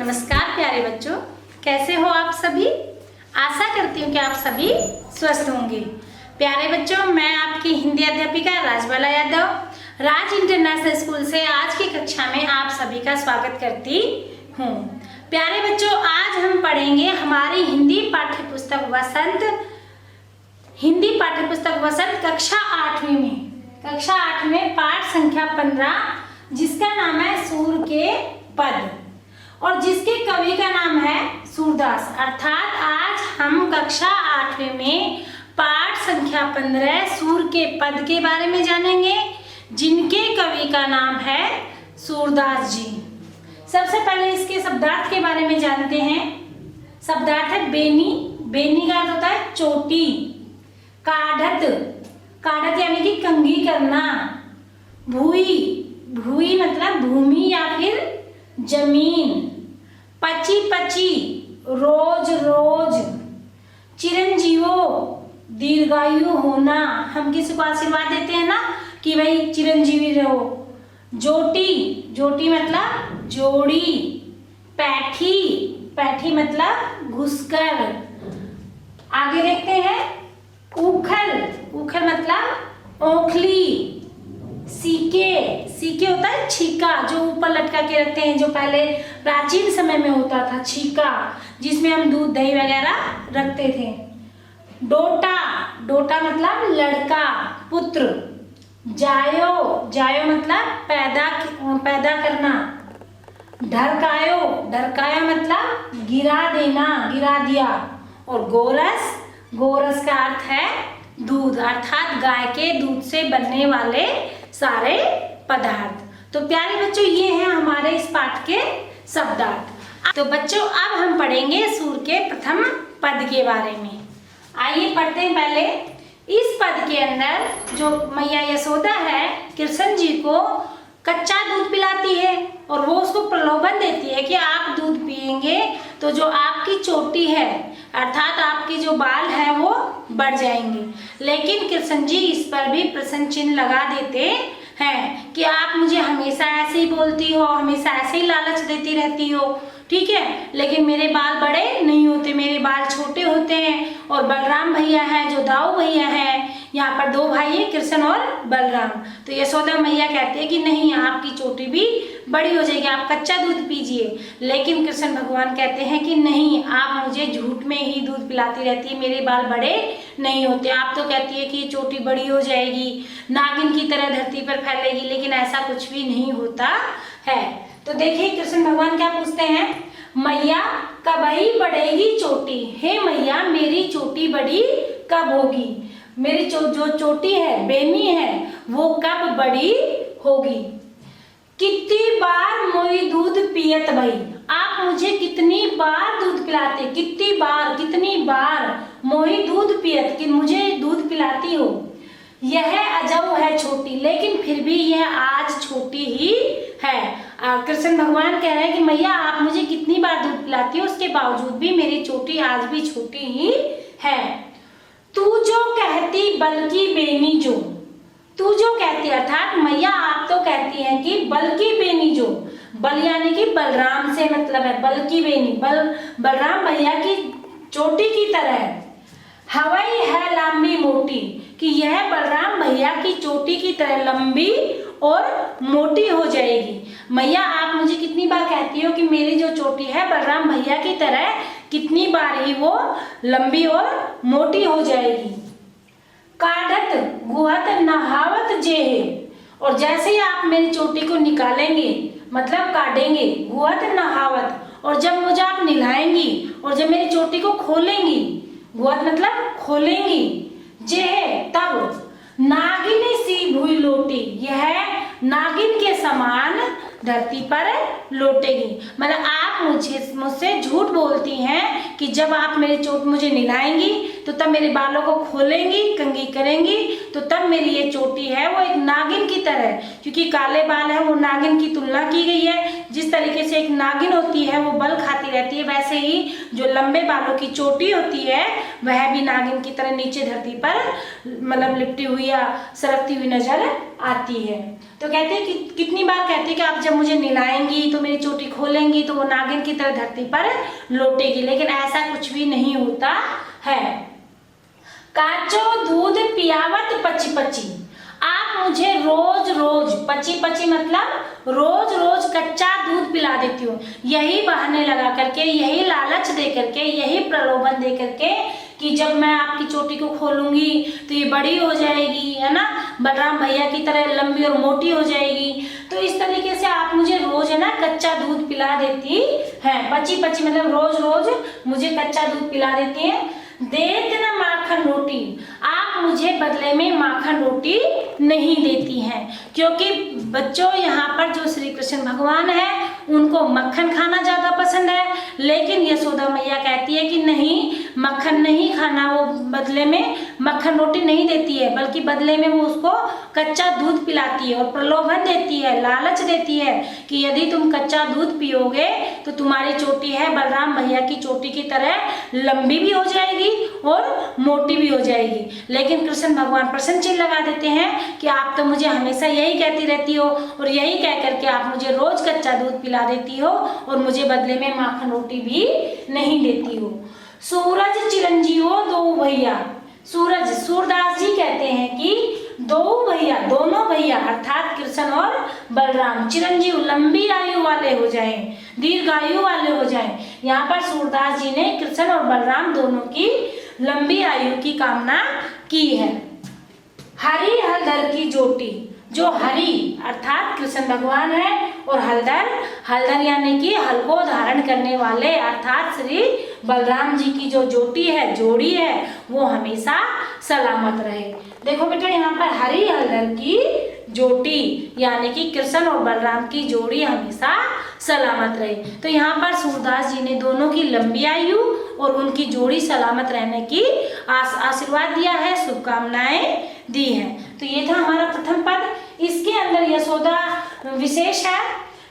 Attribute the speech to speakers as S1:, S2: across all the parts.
S1: नमस्कार प्यारे बच्चों, कैसे हो आप सभी। आशा करती हूँ कि आप सभी स्वस्थ होंगे। प्यारे बच्चों, मैं आपकी हिंदी अध्यापिका राजबाला यादव राज इंटरनेशनल स्कूल से आज की कक्षा में आप सभी का स्वागत करती हूँ। प्यारे बच्चों, आज हम पढ़ेंगे हमारी हिंदी पाठ्यपुस्तक वसंत कक्षा 8वीं में पाठ संख्या 15, जिसका नाम है सूर के पद और जिसके कवि का नाम है सूरदास। अर्थात आज हम कक्षा 8वीं में पाठ संख्या 15 सूर के पद के बारे में जानेंगे, जिनके कवि का नाम है सूरदास जी। सबसे पहले इसके शब्दार्थ के बारे में जानते हैं। शब्दार्थ है बेनी। बेनी का अर्थ होता है चोटी। काढ़त, काढ़त यानी कि कंघी करना। भूई, भूई मतलब भूमि या फिर जमीन। पची पची, रोज रोज। चिरंजीवो, दीर्घायु होना। हम किसी को आशीर्वाद देते हैं ना कि भाई चिरंजीवी रहो। जोटी, जोटी मतलब जोड़ी। पैठी, पैठी मतलब घुसकर। आगे देखते हैं। उखल, उखल मतलब ओखली। सीके, सीके होता है छीका, जो ऊपर लटका के रखते हैं, जो पहले प्राचीन समय में होता था छीका, जिसमें हम दूध दही वगैरह रखते थे। डोटा, डोटा मतलब लड़का, पुत्र। जायो, जायो मतलब पैदा करना। ढरकायो, ढरकाया मतलब गिरा देना, गिरा दिया। और गोरस, गोरस का अर्थ है दूध, अर्थात गाय के दूध से बनने वाले सारे पदार्थ। तो प्यारे बच्चों, ये हैं हमारे इस पाठ के शब्दार्थ। तो बच्चों, अब हम पढ़ेंगे सूर के प्रथम पद के बारे में। आइए पढ़ते हैं। पहले इस पद के अंदर जो मैया यशोदा है, कृष्ण जी को कच्चा दूध पिलाती है और वो उसको प्रलोभन देती है कि आप दूध पिएंगे तो जो आपकी चोटी है, अर्थात आपके जो बाल हैं वो बढ़ जाएंगे। लेकिन कृष्ण जी इस पर भी प्रश्न चिन्ह लगा देते हैं कि आप मुझे हमेशा ऐसे ही बोलती हो, हमेशा ऐसे ही लालच देती रहती हो, ठीक है, लेकिन मेरे बाल बड़े नहीं होते, मेरे बाल छोटे होते हैं। और बलराम भैया हैं, जो दाऊ भैया हैं, यहाँ पर दो भाई हैं, कृष्ण और बलराम। तो यशोदा मैया कहते हैं कि नहीं, आपकी चोटी भी बड़ी हो जाएगी, आप कच्चा दूध पीजिए। लेकिन कृष्ण भगवान कहते हैं कि नहीं, आप मुझे झूठ में ही दूध पिलाती रहती है, मेरे बाल बड़े नहीं होते। आप तो कहती है कि चोटी बड़ी हो जाएगी, नागिन की तरह धरती पर फैलेगी, लेकिन ऐसा कुछ भी नहीं होता है। तो देखिए कृष्ण भगवान क्या पूछते हैं। मैया कब ही बढ़ेगी चोटी, हे मैया मेरी चोटी बड़ी कब होगी, मेरी जो चोटी है, बेनी है, वो कब बड़ी होगी। कितनी बार मोई दूध पियत भई, आप मुझे कितनी बार दूध पिलाते, कितनी बार मोई दूध पियत, कि मुझे दूध पिलाती हो। यह अजब है छोटी, लेकिन फिर भी यह आज छोटी ही है। कृष्ण भगवान कह रहे हैं कि मैया आप मुझे कितनी बार दूध पिलाती हो, उसके बावजूद भी मेरी चोटी आज भी छोटी ही है। तू जो कहती बल्कि बेनी जो, तू जो कहती, अर्थात मैया आप तो कहती हैं कि बल्कि बेनी जो, बल यानी कि बलराम से मतलब है, बल्कि बेनी बलराम भैया की चोटी की तरह है। हवाई है लंबी मोटी, कि यह बलराम भैया की चोटी की तरह लंबी और मोटी हो जाएगी। मैया आप मुझे कितनी बार कहती हो कि मेरी जो चोटी है बलराम भैया की तरह, कितनी बार ही वो लंबी और मोटी हो जाएगी। काढ़त गुहत नहावत जेहे, और जैसे ही आप मेरी चोटी को निकालेंगे, मतलब काटेंगे, गुहत नहावत, और जब मुझे आप नहलाएंगी और जब मेरी चोटी को खोलेंगी, गुहत मतलब खोलेंगी, जेहे तब नागिन सी भूई लोटी, यह नागिन के समान धरती पर लौटेगी। मतलब आप मुझसे झूठ बोलती हैं कि जब आप मेरी चोट मुझे नहलाएंगी तो तब मेरे बालों को खोलेंगी, कंघी करेंगी, तो तब मेरी ये चोटी है वो एक नागिन की तरह है, क्योंकि काले बाल है, वो नागिन की तुलना की गई है जिस तरीके से एक नागिन होती है वो बल खाती रहती है, वैसे ही जो लंबे बालों की चोटी होती है वह भी नागिन की तरह नीचे धरती पर मतलब लिपटी हुई या सरकती हुई नजर आती है। तो कहते हैं कि कितनी बार कहते हैं कि आप जब मुझे नहलाएंगी तो मेरी चोटी खोलेंगी तो वो नागिन की तरह धरती पर लौटेगी, लेकिन ऐसा कुछ भी नहीं होता है। काचो दूध पियावत पची पची, आप मुझे रोज रोज, पची पची मतलब रोज रोज कच्चा दूध पिला देती हो, यही बहाने लगा करके, यही लालच दे करके, यही प्रलोभन दे करके कि जब मैं आपकी चोटी को खोलूंगी तो ये बड़ी हो जाएगी, है ना, बलराम भैया की तरह लंबी और मोटी हो जाएगी। तो इस तरीके से आप मुझे रोज है ना कच्चा दूध पिला देती हैं। पची पची मतलब रोज रोज मुझे कच्चा दूध पिला देती हैं। देत न माखन रोटी, आप मुझे बदले में माखन रोटी नहीं देती हैं, क्योंकि बच्चों यहाँ पर जो श्री कृष्ण भगवान है उनको मक्खन खाना ज्यादा पसंद है, लेकिन यशोदा मैया कहती है कि नहीं, मक्खन नहीं खाना, वो बदले में मक्खन रोटी नहीं देती है, बल्कि बदले में वो उसको कच्चा दूध पिलाती है और प्रलोभन देती है, लालच देती है कि यदि तुम कच्चा दूध पियोगे तो तुम्हारी चोटी है बलराम भैया की चोटी की तरह लंबी भी हो जाएगी और मोटी भी हो जाएगी। लेकिन कृष्ण भगवान प्रश्न चिन्ह लगा देते हैं कि आप तो मुझे हमेशा यही कहती रहती हो और यही कह करके आप मुझे रोज कच्चा दूध पिला देती हो और मुझे बदले में माखन रोटी भी नहीं देती हो। सूरज चिरंजीवो दो भैया, सूरज सूरदास जी कहते हैं कि दो भैया, दोनों भैया अर्थात कृष्ण और बलराम चिरंजीव लंबी आयु वाले हो जाएं, दीर्घायु वाले हो जाएं। यहाँ पर सूरदास जी ने कृष्ण और बलराम दोनों की लंबी आयु की कामना की है। हरि हलधर की जोटी, जो हरि अर्थात कृष्ण भगवान है और हलधर, हलधर यानी कि हल को धारण करने वाले अर्थात श्री बलराम जी की जो जोटी है, जोड़ी है, वो हमेशा सलामत रहे। देखो बेटा यहाँ पर हरि हलधर की जोटी यानी कि कृष्ण और बलराम की जोड़ी हमेशा सलामत रहे। तो यहाँ पर सूरदास जी ने दोनों की लंबी आयु और उनकी जोड़ी सलामत रहने की आशीर्वाद दिया है, शुभकामनाएं दी हैं। तो ये था हमारा प्रथम पद। इसके अंदर यशोदा विशेष है,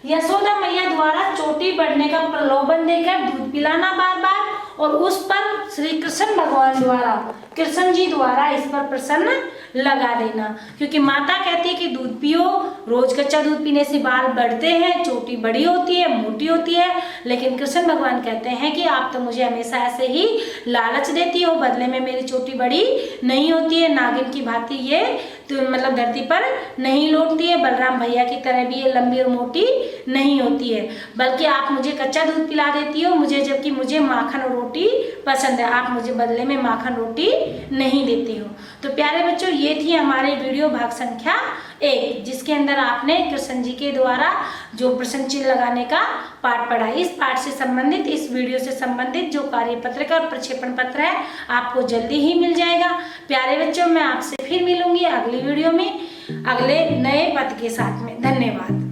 S1: यशोदा मैया द्वारा चोटी बढ़ने का प्रलोभन देकर दूध पिलाना बार बार और उस पर श्री कृष्ण भगवान द्वारा, कृष्ण जी द्वारा इस पर प्रसन्न लगा देना, क्योंकि माता कहती है कि दूध पियो, रोज कच्चा दूध पीने से बाल बढ़ते हैं, चोटी बड़ी होती है, मोटी होती है, लेकिन कृष्ण भगवान कहते हैं कि आप तो मुझे हमेशा ऐसे ही लालच देती हो, बदले में मेरी चोटी बड़ी नहीं होती है, नागिन की भांति ये तो मतलब धरती पर नहीं लौटती है, बलराम भैया की तरह भी ये लंबी और मोटी नहीं होती है, बल्कि आप मुझे कच्चा दूध पिला देती हो, मुझे जबकि मुझे माखन और रोटी पसंद है, आप मुझे बदले में माखन रोटी नहीं देती हो। तो प्यारे बच्चों, ये थी हमारे वीडियो भाग संख्या 1, जिसके अंदर आपने कृष्ण जी के द्वारा जो प्रश्न चिन्ह लगाने का पाठ पढ़ा। इस पाठ से संबंधित, इस वीडियो से संबंधित जो कार्यपत्र का प्रक्षेपण पत्र है आपको जल्दी ही मिल जाएगा। प्यारे बच्चों, मैं आपसे फिर मिलूंगी अगली वीडियो में अगले नए पद के साथ में। धन्यवाद।